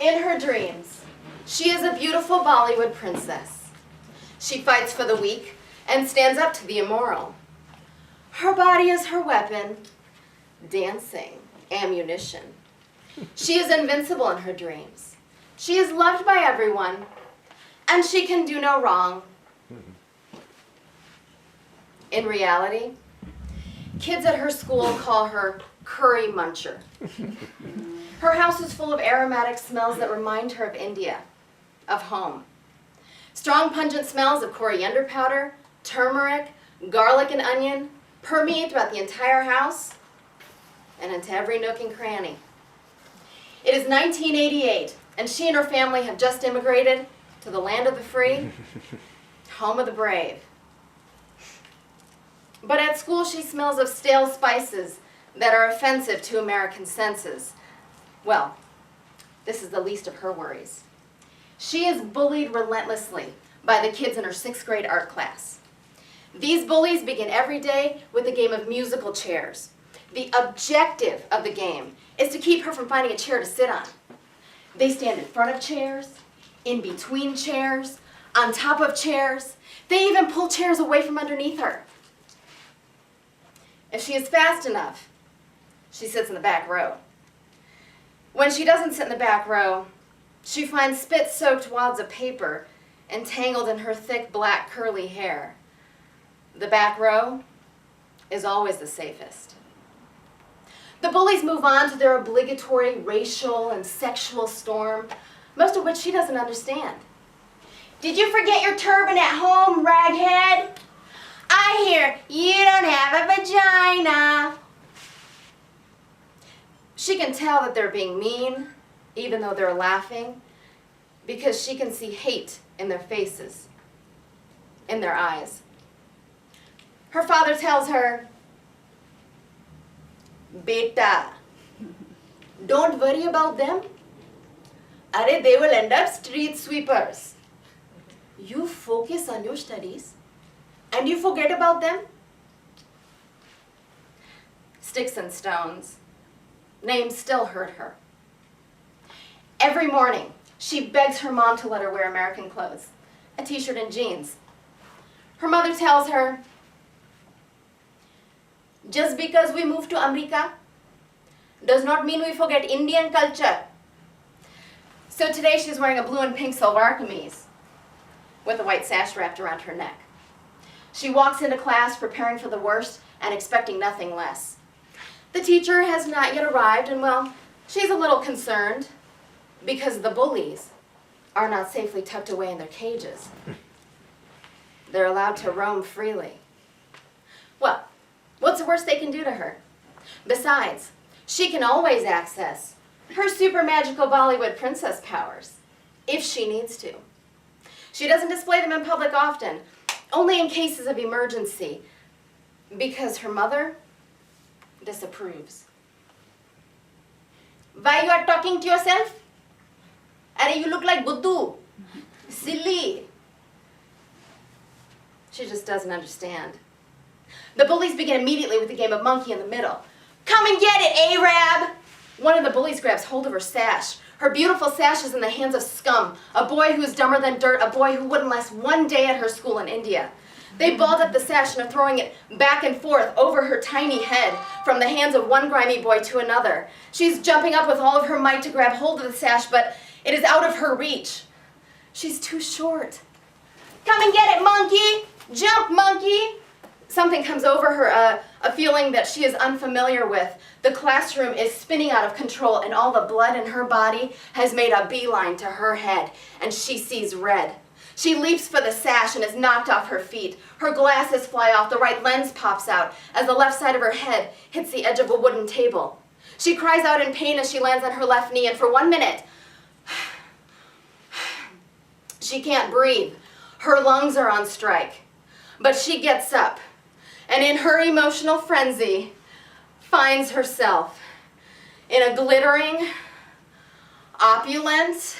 In her dreams, she is a beautiful Bollywood princess. She fights for the weak and stands up to the immoral. Her body is her weapon, dancing, ammunition. She is invincible in her dreams. She is loved by everyone, and she can do no wrong. In reality, kids at her school call her curry muncher. Her house is full of aromatic smells that remind her of India, of home. Strong, pungent smells of coriander powder, turmeric, garlic, and onion permeate throughout the entire house and into every nook and cranny. It is 1988, and she and her family have just immigrated to the land of the free, home of the brave. But at school, she smells of stale spices that are offensive to American senses. Well, this is the least of her worries. She is bullied relentlessly by the kids in her 6th grade art class. These bullies begin every day with a game of musical chairs. The objective of the game is to keep her from finding a chair to sit on. They stand in front of chairs, in between chairs, on top of chairs. They even pull chairs away from underneath her. If she is fast enough, she sits in the back row. When she doesn't sit in the back row, she finds spit-soaked wads of paper entangled in her thick black curly hair. The back row is always the safest. The bullies move on to their obligatory racial and sexual storm, most of which she doesn't understand. Did you forget your turban at home, raghead? I hear you don't have a vagina. She can tell that they're being mean, even though they're laughing, because she can see hate in their faces, in their eyes. Her father tells her, "Beta, don't worry about them. Arey, they will end up street sweepers. You focus on your studies and you forget about them." Sticks and stones. Names still hurt her. Every morning, she begs her mom to let her wear American clothes, a t-shirt and jeans. Her mother tells her, "Just because we moved to America does not mean we forget Indian culture." So today she's wearing a blue and pink silver kameez with a white sash wrapped around her neck. She walks into class preparing for the worst and expecting nothing less. The teacher has not yet arrived, and well, she's a little concerned because the bullies are not safely tucked away in their cages. They're allowed to roam freely. Well, what's the worst they can do to her? Besides, she can always access her super magical Bollywood princess powers, if she needs to. She doesn't display them in public often, only in cases of emergency, because her mother disapproves. Why you are talking to yourself? Arey, you look like Buddhu. Silly. She just doesn't understand. The bullies begin immediately with the game of monkey in the middle. "Come and get it, Arab!" One of the bullies grabs hold of her sash. Her beautiful sash is in the hands of scum, a boy who is dumber than dirt, a boy who wouldn't last one day at her school in India. They balled up the sash and are throwing it back and forth over her tiny head from the hands of one grimy boy to another. She's jumping up with all of her might to grab hold of the sash, but it is out of her reach. She's too short. "Come and get it, monkey! Jump, monkey!" Something comes over her, a feeling that she is unfamiliar with. The classroom is spinning out of control, and all the blood in her body has made a beeline to her head, and she sees red. She leaps for the sash and is knocked off her feet. Her glasses fly off, the right lens pops out as the left side of her head hits the edge of a wooden table. She cries out in pain as she lands on her left knee, and for 1 minute, she can't breathe. Her lungs are on strike. But she gets up, and in her emotional frenzy, finds herself in a glittering, opulent,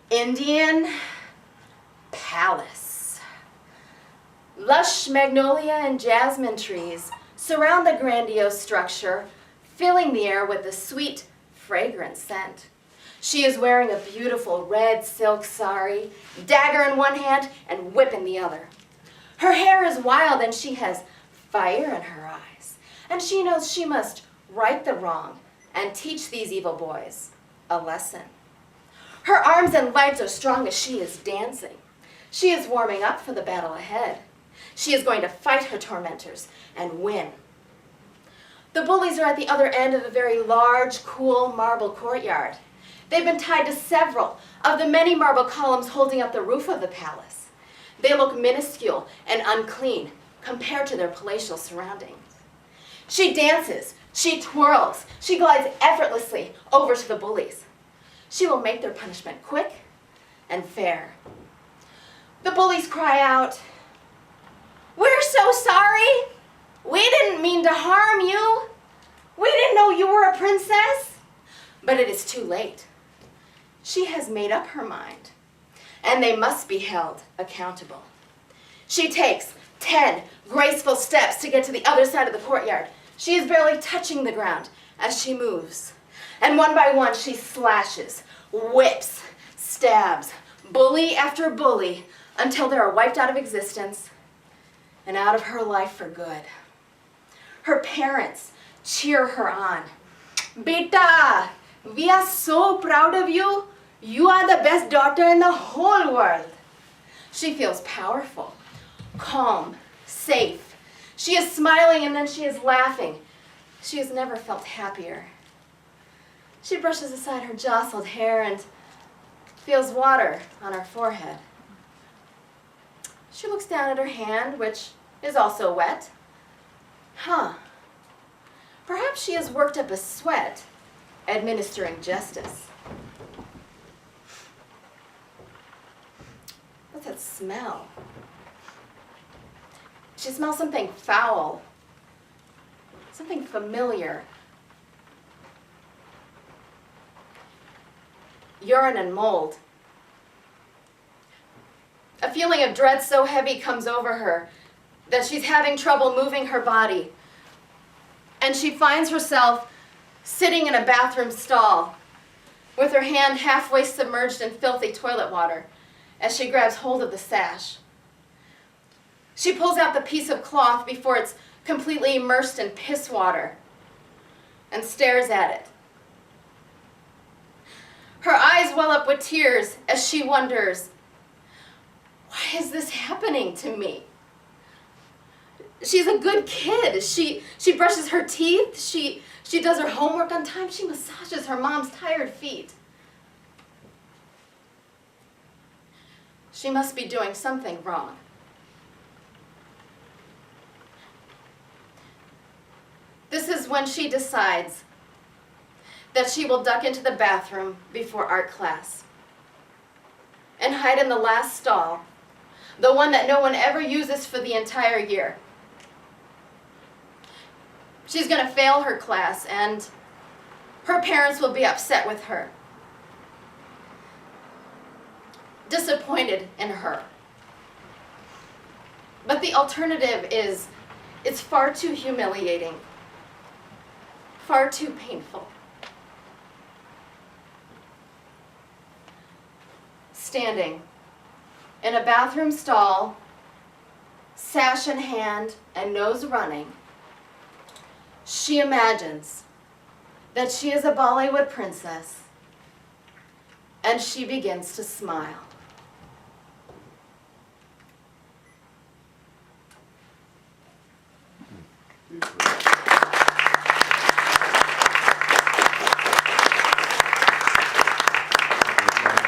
Indian palace. Lush magnolia and jasmine trees surround the grandiose structure, filling the air with a sweet, fragrant scent. She is wearing a beautiful red silk sari, dagger in one hand and whip in the other. Her hair is wild and she has fire in her eyes. And she knows she must right the wrong and teach these evil boys a lesson. Her arms and legs are strong as she is dancing. She is warming up for the battle ahead. She is going to fight her tormentors and win. The bullies are at the other end of a very large, cool marble courtyard. They've been tied to several of the many marble columns holding up the roof of the palace. They look minuscule and unclean compared to their palatial surroundings. She dances, she twirls, she glides effortlessly over to the bullies. She will make their punishment quick and fair. The bullies cry out, "We're so sorry! We didn't mean to harm you! We didn't know you were a princess!" But it is too late. She has made up her mind, and they must be held accountable. She takes 10 graceful steps to get to the other side of the courtyard. She is barely touching the ground as she moves. And one by one she slashes, whips, stabs, bully after bully, until they are wiped out of existence and out of her life for good. Her parents cheer her on. "Beta, we are so proud of you. You are the best daughter in the whole world." She feels powerful, calm, safe. She is smiling and then she is laughing. She has never felt happier. She brushes aside her jostled hair and feels water on her forehead. She looks down at her hand, which is also wet. Perhaps she has worked up a sweat administering justice. What's that smell? She smells something foul, something familiar. Urine and mold. A feeling of dread so heavy comes over her that she's having trouble moving her body. And she finds herself sitting in a bathroom stall with her hand halfway submerged in filthy toilet water as she grabs hold of the sash. She pulls out the piece of cloth before it's completely immersed in piss water and stares at it. Her eyes well up with tears as she wonders, why is this happening to me? She's a good kid. She brushes her teeth. She does her homework on time. She massages her mom's tired feet. She must be doing something wrong. This is when she decides that she will duck into the bathroom before art class and hide in the last stall, the one that no one ever uses for the entire year. She's going to fail her class, and her parents will be upset with her, disappointed in her. But the alternative is, it's far too humiliating, far too painful. Standing in a bathroom stall, sash in hand and nose running, she imagines that she is a Bollywood princess, and she begins to smile.